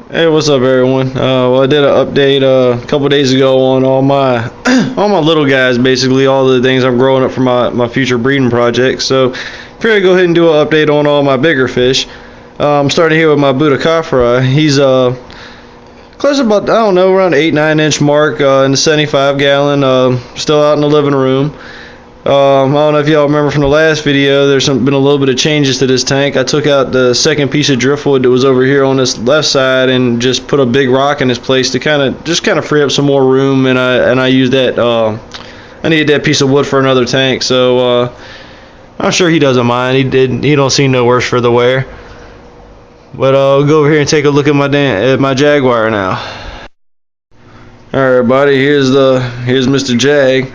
Hey, what's up, everyone? Well, I did an update a couple days ago on all my all my little guys, basically all the things I'm growing up for my future breeding projects. So, figured I'd go ahead and do an update on all my bigger fish. I'm starting here with my Budokaphora. He's close to about, I don't know, around 8-9 inch mark in the 75 gallon. Still out in the living room. I don't know if y'all remember from the last video, there's been a little bit of changes to this tank. I took out the second piece of driftwood that was over here on this left side and just put a big rock in its place to kind of free up some more room, and I used that I needed that piece of wood for another tank, so I'm sure he doesn't mind. He don't see no worse for the wear. But I'll go over here and take a look at my Jaguar now. All right, everybody, here's Mr. Jag.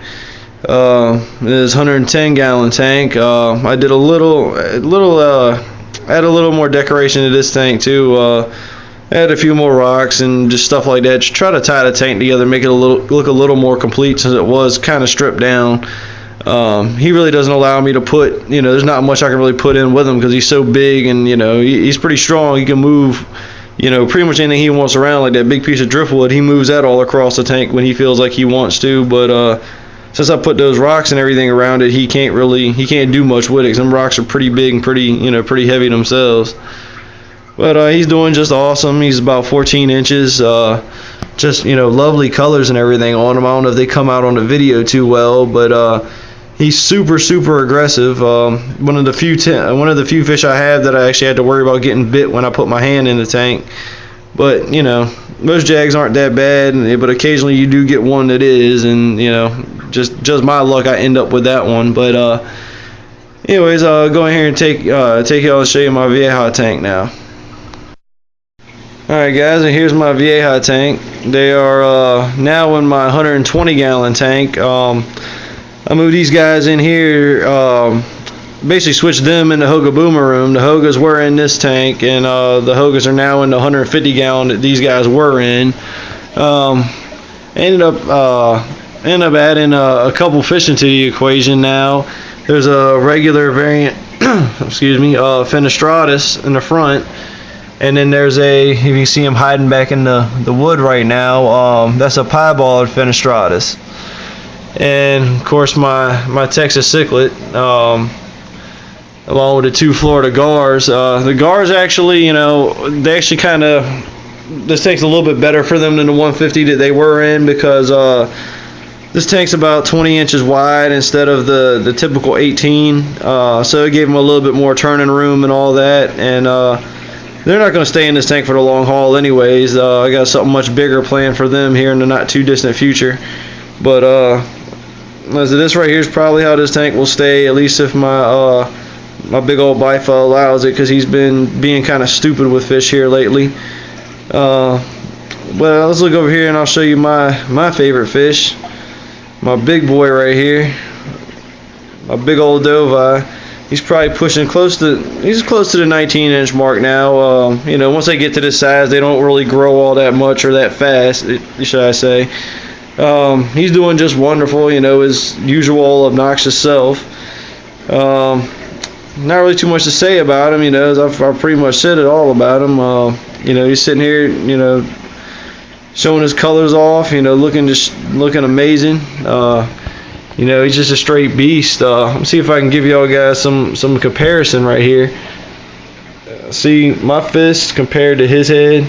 This 110 gallon tank. I did add a little more decoration to this tank too. Add a few more rocks and just stuff like that. Just try to tie the tank together, make it look a little more complete, since it was kind of stripped down. He really doesn't allow me to put, there's not much I can really put in with him because he's so big, and he's pretty strong. He can move, pretty much anything he wants around, like that big piece of driftwood. He moves that all across the tank when he feels like he wants to, but since I put those rocks and everything around it, he can't do much with it, 'cause them rocks are pretty big and pretty heavy themselves. But he's doing just awesome. He's about 14 inches. Just lovely colors and everything on him. I don't know if they come out on the video too well, but he's super aggressive. One of the few fish I have that I actually had to worry about getting bit when I put my hand in the tank. But most jags aren't that bad, but occasionally you do get one that is, and just my luck, I end up with that one. But anyways, I'll go in here and take y'all and show you my Vieja tank now. Alright guys, and here's my Vieja tank. They are now in my 120 gallon tank. I moved these guys in here, basically switched them in the Hoga Boomer room. The Hogas were in this tank, and the Hogas are now in the 150 gallon that these guys were in. Ended up adding a couple fish into the equation now. There's a regular variant, excuse me, Fenestratus in the front, and then there's if you see him hiding back in the wood right now, that's a piebald Fenestratus. And of course my Texas Cichlid, along with the two Florida Gars. The Gars actually, they actually this tank's a little bit better for them than the 150 that they were in, because this tank's about 20 inches wide instead of the typical 18, so it gave them a little bit more turning room and all that, and they're not going to stay in this tank for the long haul anyways. I got something much bigger planned for them here in the not too distant future. But this right here is probably how this tank will stay, at least if my big old Bifa allows it, because he's been being kind of stupid with fish here lately. But let's look over here and I'll show you my favorite fish. My big boy right here, my big old Dovii. He's probably close to the 19 inch mark now. Once they get to this size, they don't really grow all that much or that fast, should I say. He's doing just wonderful, his usual obnoxious self. Not really too much to say about him, I've pretty much said it all about him. He's sitting here, showing his colors off, looking amazing. He's just a straight beast. Let me see if I can give y'all guys some comparison right here. See my fist compared to his head.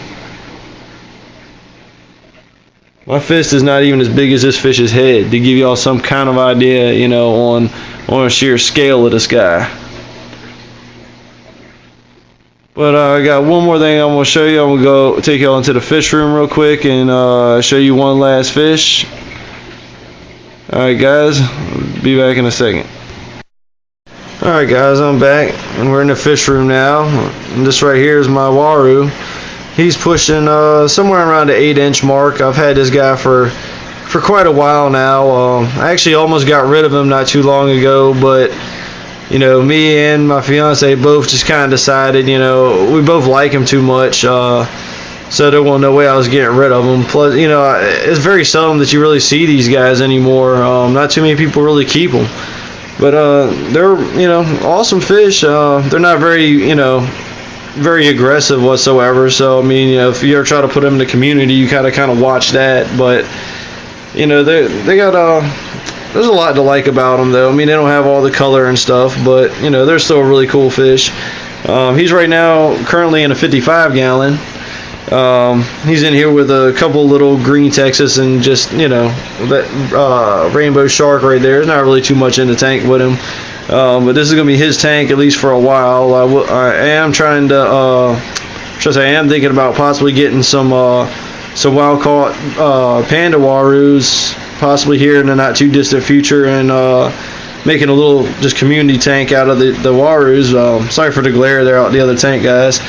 My fist is not even as big as this fish's head, to give y'all some kind of idea, on a sheer scale of this guy. But I got one more thing I'm going to show you. I'm going to go take y'all into the fish room real quick and show you one last fish. Alright guys, be back in a second. Alright guys, I'm back and we're in the fish room now. And this right here is my Waru. He's pushing somewhere around the 8 inch mark. I've had this guy for quite a while now. I actually almost got rid of him not too long ago, but me and my fiance both just kind of decided, we both like him too much, so there wasn't no way I was getting rid of him. Plus, it's very seldom that you really see these guys anymore. Not too many people really keep them, but they're awesome fish. They're not very very aggressive whatsoever. So I mean, if you ever try to put them in the community, you kind of watch that. But they got there's a lot to like about them though. I mean, they don't have all the color and stuff, but they're still a really cool fish. He's right now currently in a 55 gallon. He's in here with a couple little green Texas and just that rainbow shark right there. There's not really too much in the tank with him, but this is gonna be his tank at least for a while. I am trying to I am thinking about possibly getting some wild caught panda warus possibly here in the not too distant future, and making a little just community tank out of the warus. Sorry for the glare there out the other tank, guys.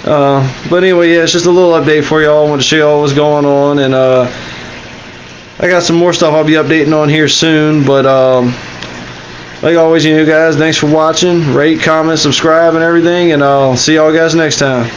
But anyway, yeah, it's just a little update for y'all. I want to show y'all what's going on, and I got some more stuff I'll be updating on here soon. But like always, guys, thanks for watching. Rate, comment, subscribe, and everything, and I'll see y'all guys next time.